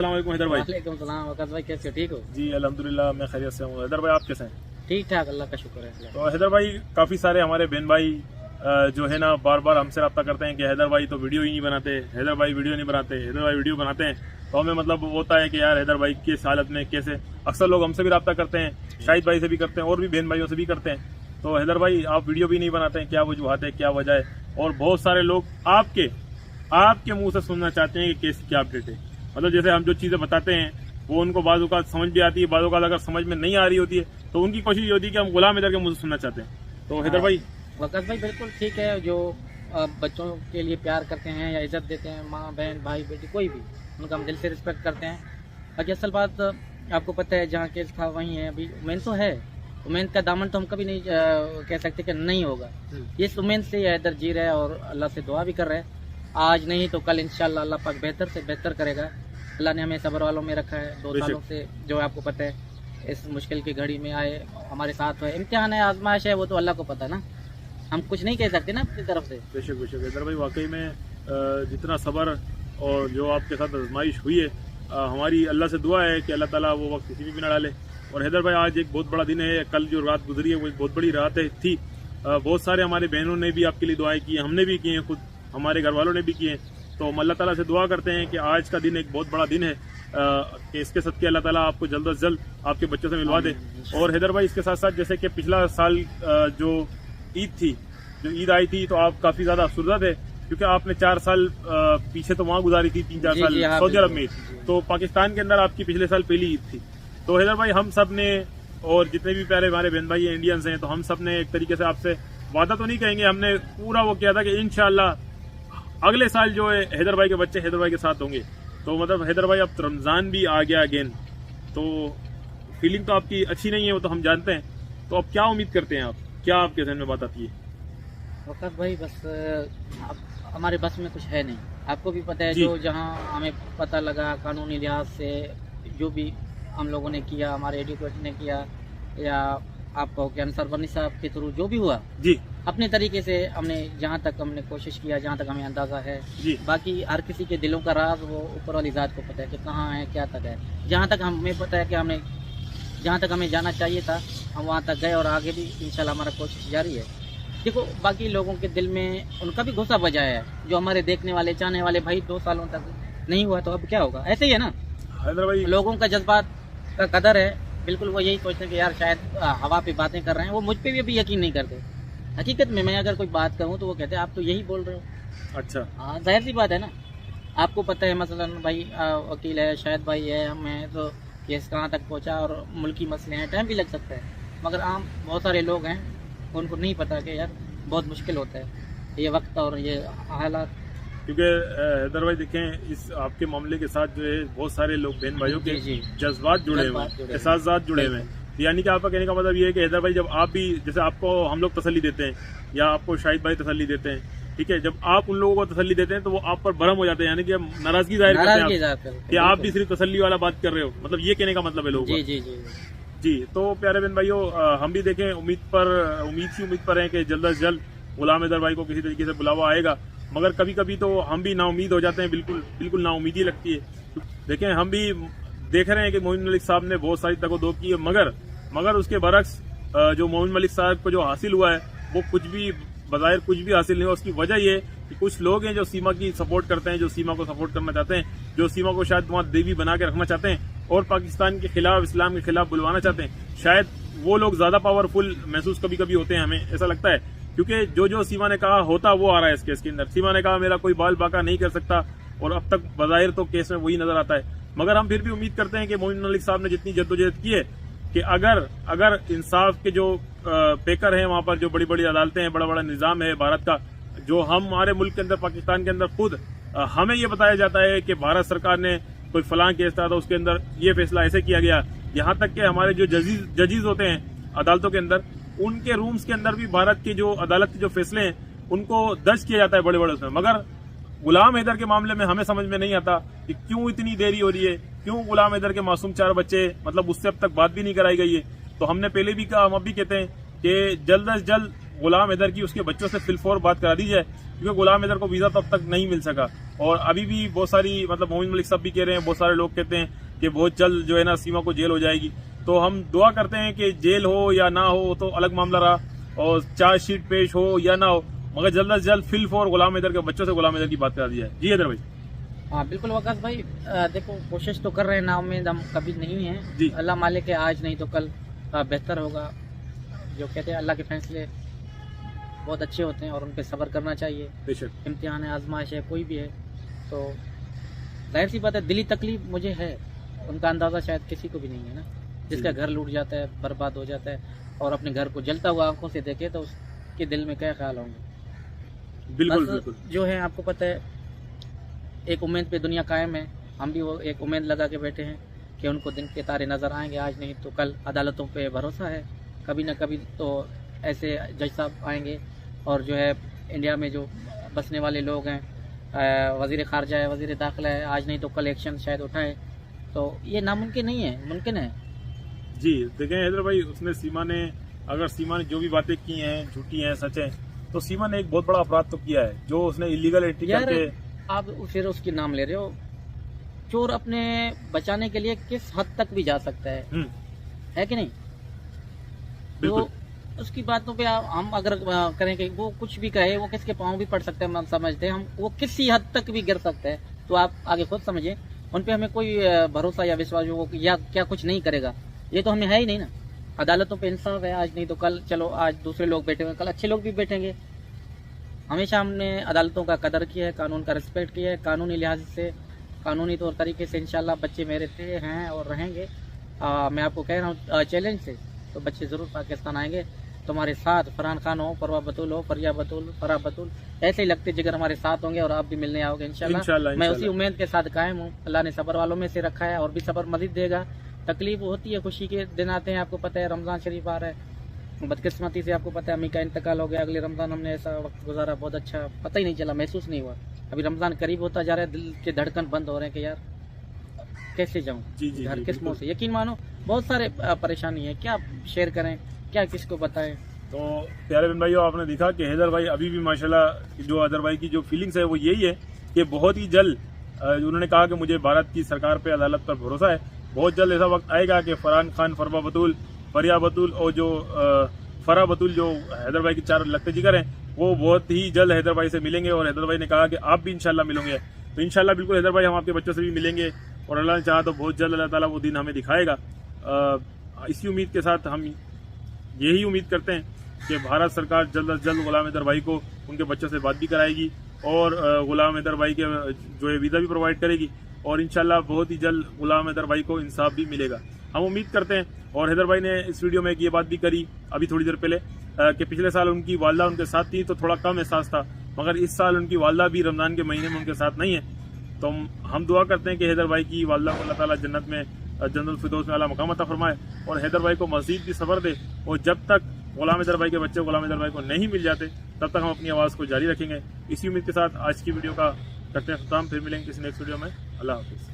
अस्सलाम हैदर भाई। वालेकुम सलाम वक़्त भाई, कैसे हो? ठीक हो? जी अल्हम्दुलिल्लाह मैं खैरियत से हूँ। हैदर भाई आप कैसे हैं? ठीक ठाक, अल्लाह का शुक्र है। तो हैदर भाई काफ़ी सारे हमारे बहन भाई जो है ना बार बार हमसे रब्ता करते हैं कि हैदर भाई तो वीडियो ही नहीं बनाते, हैदर भाई वीडियो नहीं बनाते, हैदर भाई वीडियो बनाते हैं। तो हमें मतलब होता है कि यार हैदर भाई किस हालत में कैसे, अक्सर लोग हमसे भी रब्ता करते हैं, शाहिद भाई से भी करते हैं और भी बहन भाइयों से भी करते हैं। तो हैदर भाई आप वीडियो भी नहीं बनाते हैं, क्या वजूहत है, क्या वजह है? और बहुत सारे लोग आपके मुंह से सुनना चाहते हैं कि केस क्या अपडेट है। मतलब जैसे हम जो चीजें बताते हैं वो उनको बाजू का समझ भी आती है, बाजू का अगर समझ में नहीं आ रही होती है तो उनकी कोशिश ये होती है कि हम गुलाम हैदर के मुंह से सुनना चाहते हैं। तो हैदर भाई वक़्त भाई बिल्कुल ठीक है। जो बच्चों के लिए प्यार करते हैं या इज्जत देते हैं, माँ बहन भाई बेटी कोई भी, उनका हम दिल से रिस्पेक्ट करते हैं। बाकी असल बात आपको पता है, जहाँ केस था वहीं है। अभी उम्मीद तो है, उम्मीद का दामन तो हम कभी नहीं कह सकते कि नहीं होगा। इस उम्मीद से हैदर जी रहे और अल्लाह से दुआ भी कर रहे हैं। आज नहीं तो कल इंशाल्लाह अल्लाह पाक बेहतर से बेहतर करेगा। अल्लाह ने हमें सब्र वालों में रखा है। 2 सालों से जो आपको पता है इस मुश्किल की घड़ी में आए, हमारे साथ हुए। इम्तिहान है, आजमाइश है, वो तो अल्लाह को पता है ना, हम कुछ नहीं कह सकते ना अपनी तरफ से। बेशक बेशक हैदर भाई, वाकई में जितना सब्र और जो आपके साथ आजमाइश हुई है, हमारी अल्लाह से दुआ है कि अल्लाह ताला वो वक्त किसी भी ना डाले। और हैदर भाई आज एक बहुत बड़ा दिन है, कल जो रात गुजरी है वो एक बहुत बड़ी रात थी। बहुत सारे हमारे बहनों ने भी आपके लिए दुआएं की, हमने भी की हैं, खुद हमारे घर वालों ने भी किए हैं। तो हम अल्लाह ताला से दुआ करते हैं कि आज का दिन एक बहुत बड़ा दिन है, कि इसके सदके अल्लाह ताला आपको जल्द से जल्द आपके बच्चों से मिलवा दे। और हैदर भाई इसके साथ साथ जैसे कि पिछला साल जो ईद थी, जो ईद आई थी, तो आप काफी ज्यादा अफसरदा थे क्योंकि आपने 4 साल पीछे तो वहाँ गुजारी थी, 3-4 साल सऊदी अरब में। तो पाकिस्तान के अंदर आपकी पिछले साल पहली ईद थी। तो हैदर भाई हम सब ने और जितने भी प्यारे हमारे बहन भाई इंडियंस हैं, तो हम सब ने एक तरीके से आपसे वादा तो नहीं कहेंगे, हमने पूरा वो किया था कि इंशाल्लाह अगले साल जो है हैदर भाई के बच्चे हैदर भाई के साथ होंगे। तो मतलब हैदर भाई अब रमजान भी आ गया अगेन, तो फीलिंग तो आपकी अच्छी नहीं है, वो तो हम जानते हैं। तो अब क्या उम्मीद करते हैं आप, क्या आपके जहन में बात आती है? वक़्त भाई बस हमारे बस में कुछ है नहीं, आपको भी पता है। जो जहाँ हमें पता लगा कानूनी लिहाज से जो भी हम लोगों ने किया, हमारे एडवोकेट ने किया, या आप कहो कि अंसर बनी साहब के थ्रू जो भी हुआ जी, अपने तरीके से हमने जहाँ तक हमने कोशिश किया, जहाँ तक हमें अंदाज़ा है जी। बाकी हर किसी के दिलों का राज वो ऊपर वाली ज़ात को पता है कि कहाँ है, क्या तक है। जहाँ तक हमें पता है कि हमने जहाँ तक हमें जाना चाहिए था हम वहाँ तक गए, और आगे भी इंशाल्लाह हमारा कोशिश जारी है। देखो बाकी लोगों के दिल में उनका भी गुस्सा बजाया है, जो हमारे देखने वाले चाहने वाले, भाई 2 सालों तक नहीं हुआ तो अब क्या होगा, ऐसे ही है ना। हैदर भाई लोगों का जज्बात का कदर है, बिल्कुल वो यही सोचते हैं कि यार शायद हवा पे बातें कर रहे हैं। वो मुझ पे भी अभी यकीन नहीं करते। हकीकत में मैं अगर कोई बात कहूँ तो वो कहते हैं आप तो यही बोल रहे हो। अच्छा, हाँ जाहिर सी बात है ना। आपको पता है मसलन भाई वकील है, शायद भाई है, हम हैं, तो केस कहाँ तक पहुँचा और मुल्की मसले हैं, टाइम भी लग सकता है। मगर आम बहुत सारे लोग हैं उनको नहीं पता कि यार बहुत मुश्किल होता है ये वक्त और ये हालात। क्योंकि हैदर भाई देखें, इस आपके मामले के साथ जो है बहुत सारे लोग बहन भाइयों के जज्बात जुड़े हुए हैं, एहसास जुड़े हुए हैं। यानी कि आपका कहने का मतलब ये है कि हैदर भाई जब आप भी, जैसे आपको हम लोग तसल्ली देते हैं या आपको शाहिद भाई तसल्ली देते हैं, ठीक है, जब आप उन लोगों को तसल्ली देते हैं तो वो आप पर भरम हो जाते हैं, यानी कि नाराजगी जाहिर करते हैं कि आप भी सिर्फ तसल्ली वाला बात कर रहे हो। मतलब ये कहने का मतलब है लोगों का। जी, तो प्यारे बहन भाइयों, हम भी देखें उम्मीद पर हैं कि जल्द से जल्द गुलाम हैदर भाई को किसी तरीके से बुलावा आएगा। मगर कभी कभी तो हम भी नाउमीद हो जाते हैं, बिल्कुल नाउमीदी लगती है। देखें हम भी देख रहे हैं कि मोइन मलिक साहब ने बहुत सारी तगोदो की है, मगर उसके बरक्स जो मोइन मलिक साहब को जो हासिल हुआ है वो कुछ भी बज़ाहिर कुछ भी हासिल नहीं हुआ। उसकी वजह ये कि कुछ लोग हैं जो सीमा की सपोर्ट करते हैं, जो सीमा को सपोर्ट करना चाहते हैं, जो सीमा को शायद वहाँ देवी बना के रखना चाहते हैं और पाकिस्तान के खिलाफ, इस्लाम के खिलाफ बुलवाना चाहते हैं। शायद वो लोग ज्यादा पावरफुल महसूस कभी कभी होते हैं, हमें ऐसा लगता है, क्योंकि जो सीमा ने कहा होता वो आ रहा है इस केस के अंदर। सीमा ने कहा मेरा कोई बाल बाका नहीं कर सकता, और अब तक बज़ाहिर तो केस में वही नजर आता है। मगर हम फिर भी उम्मीद करते हैं कि मोइन मलिक साहब ने जितनी जद्दोजहद की है कि अगर इंसाफ के जो पेकर हैं वहां पर, जो बड़ी बड़ी अदालतें हैं, बड़ा बड़ा निजाम है भारत का, जो हमारे मुल्क के अंदर, पाकिस्तान के अंदर खुद हमें ये बताया जाता है कि भारत सरकार ने कोई फलां केस था तो उसके अंदर ये फैसला ऐसे किया गया। यहाँ तक कि हमारे जो जजीज होते हैं अदालतों के अंदर, उनके रूम्स के अंदर भी भारत के जो अदालत के जो फैसले हैं उनको दर्ज किया जाता है बड़े बड़े उसमें। मगर गुलाम हैदर के मामले में हमें समझ में नहीं आता कि क्यों इतनी देरी हो रही है, क्यों गुलाम हैदर के मासूम 4 बच्चे, मतलब उससे अब तक बात भी नहीं कराई गई है। तो हमने पहले भी कहा, हम अब भी कहते हैं कि जल्द से जल्द गुलाम हैदर की उसके बच्चों से फिलफौर बात करा दी जाए, क्योंकि गुलाम हैदर को वीजा तो अब तक नहीं मिल सका। और अभी भी बहुत सारी मतलब मोमिन मलिक साहब भी कह रहे हैं, बहुत सारे लोग कहते हैं कि बहुत जल्द जो है ना सीमा को जेल हो जाएगी। तो हम दुआ करते हैं कि जेल हो या ना हो तो अलग मामला रहा, और चार्जशीट पेश हो या ना हो, मगर जल्द से जल्द फिल फॉर गुलाम हैदर के बच्चों से गुलाम हैदर की बात करा दी जाए। जी हैदर भाई। हाँ बिल्कुल वकास भाई, देखो कोशिश तो कर रहे हैं, नाउम्मीद हम कभी नहीं हैं। अल्लाह मालिक है, आज नहीं तो कल बेहतर होगा। जो कहते हैं अल्लाह के फैसले बहुत अच्छे होते हैं और उन पर सब्र करना चाहिए। बेशक इम्तिहान है, आजमाइश है, कोई भी है, तो जाहिर सी बात है दिली तकलीफ मुझे है, उनका अंदाज़ा शायद किसी को भी नहीं है ना। जिसका घर लूट जाता है, बर्बाद हो जाता है और अपने घर को जलता हुआ आंखों से देखे तो उसके दिल में क्या ख्याल होंगे। बिल्कुल बस बिल्कुल जो है आपको पता है, एक उम्मीद पे दुनिया कायम है। हम भी वो एक उम्मीद लगा के बैठे हैं कि उनको दिन के तारे नज़र आएंगे, आज नहीं तो कल। अदालतों पे भरोसा है, कभी ना कभी तो ऐसे जज साहब आएंगे और जो है इंडिया में जो बसने वाले लोग हैं, वज़ीर ख़ारजा है, वज़ीर दाखिला है, आज नहीं तो कल एक्शन शायद उठाए। तो ये नामुमकिन नहीं है, मुमकिन है। जी देखें हैदर भाई, उसने सीमा ने अगर सीमा ने जो भी बातें की हैं झूठी हैं सच है, तो सीमा ने एक बहुत बड़ा अपराध तो किया है, जो उसने इलीगल एंट्री करके। आप फिर उसकी नाम ले रहे हो। चोर अपने बचाने के लिए किस हद तक भी जा सकता है कि नहीं? तो उसकी बातों पे हम अगर करें कि वो कुछ भी कहे, वो किसके पाँव भी पड़ सकते हैं, हम समझते हैं, हम वो किसी हद तक भी गिर सकते हैं। तो आप आगे खुद समझिए, उन पे हमें कोई भरोसा या विश्वास हो या क्या कुछ नहीं करेगा, ये तो हमें है ही नहीं ना। अदालतों पे इंसाफ है, आज नहीं तो कल। चलो आज दूसरे लोग बैठे हुए, कल अच्छे लोग भी बैठेंगे। हमेशा हमने अदालतों का कदर किया है, कानून का रिस्पेक्ट किया है, कानूनी लिहाज से, कानूनी तौर तरीके से इंशाल्लाह बच्चे मेरे थे, हैं और रहेंगे। मैं आपको कह रहा हूँ चैलेंज से, तो बच्चे ज़रूर पाकिस्तान आएंगे तुम्हारे साथ। फरहान खान हो, परवा बतूल हो, फरिया बतूल, फरा बतूल, ऐसे ही लगते जिगर हमारे साथ होंगे और आप भी मिलने आओगे इंशाल्लाह। मैं उसी उम्मीद के साथ कायम हूँ। अल्लाह ने सब्र वालों में से रखा है और भी सब्र मजीद देगा। तकलीफ होती है, खुशी के दिन आते हैं, आपको पता है रमज़ान शरीफ आ रहा है। बदकिस्मती से आपको पता है अम्मी का इंतकाल हो गया। अगले रमज़ान हमने ऐसा वक्त गुजारा, बहुत अच्छा, पता ही नहीं चला, महसूस नहीं हुआ। अभी रमज़ान करीब होता जा रहा है, दिल के धड़कन बंद हो रहे हैं कि यार कैसे जाऊँ घर, किस मुँह से। यकीन मानो बहुत सारे परेशानी है, क्या शेयर करें, क्या किसको बताएं। तो प्यारे बहन भाइयों, आपने देखा कि हैदर भाई अभी भी माशाल्लाह, जो हैदर भाई की जो फीलिंग्स है वो यही है कि बहुत ही जल्द उन्होंने कहा कि मुझे भारत की सरकार पे, अदालत पर भरोसा है। बहुत जल्द ऐसा वक्त आएगा कि फरहान खान, फरवा बतूल, फरिया बतूल और जो फरा बतूल, जो हैदर भाई के चार लगते जिगर हैं, वो बहुत ही जल्द हैदर भाई से मिलेंगे। और हैदर भाई ने कहा कि आप भी इंशाल्लाह मिलोगे, तो इंशाल्लाह बिल्कुल हैदर भाई हम आपके बच्चों से भी मिलेंगे और अल्लाह ने चाहा तो बहुत जल्द अल्लाह ताला वो दिन हमें दिखाएगा। इसी उम्मीद के साथ हम यही उम्मीद करते हैं कि भारत सरकार जल्द से जल्द गुलाम हैदर भाई को उनके बच्चों से बात भी कराएगी और गुलाम हैदर भाई के जो है वीज़ा भी प्रोवाइड करेगी और इंशाल्लाह बहुत ही जल्द गुलाम हैदर भाई को इंसाफ भी मिलेगा, हम उम्मीद करते हैं। और हैदर भाई ने इस वीडियो में एक ये बात भी करी अभी थोड़ी देर पहले कि पिछले साल उनकी वालदा उनके साथ थी तो थोड़ा कम एहसास था, मगर इस साल उनकी वालदा भी रमज़ान के महीने में उनके साथ नहीं है। तो हम दुआ करते हैं कि हैदर भाई की वालदा को अल्लाह ताला जन्नत में, जन्नतुल फिरदौस में आला मकाम अता फरमाए और हैदर भाई को मज़ीद भी सब्र दे। और जब तक गुलाम हैदर भाई के बच्चे गुलाम हैदर भाई को नहीं मिल जाते, तब तक हम अपनी आवाज़ को जारी रखेंगे। इसी उम्मीद के साथ आज की वीडियो का करते हैं खत्म, फिर मिलेंगे किसी नेक्स्ट वीडियो में। अल्लाह हाफिज़।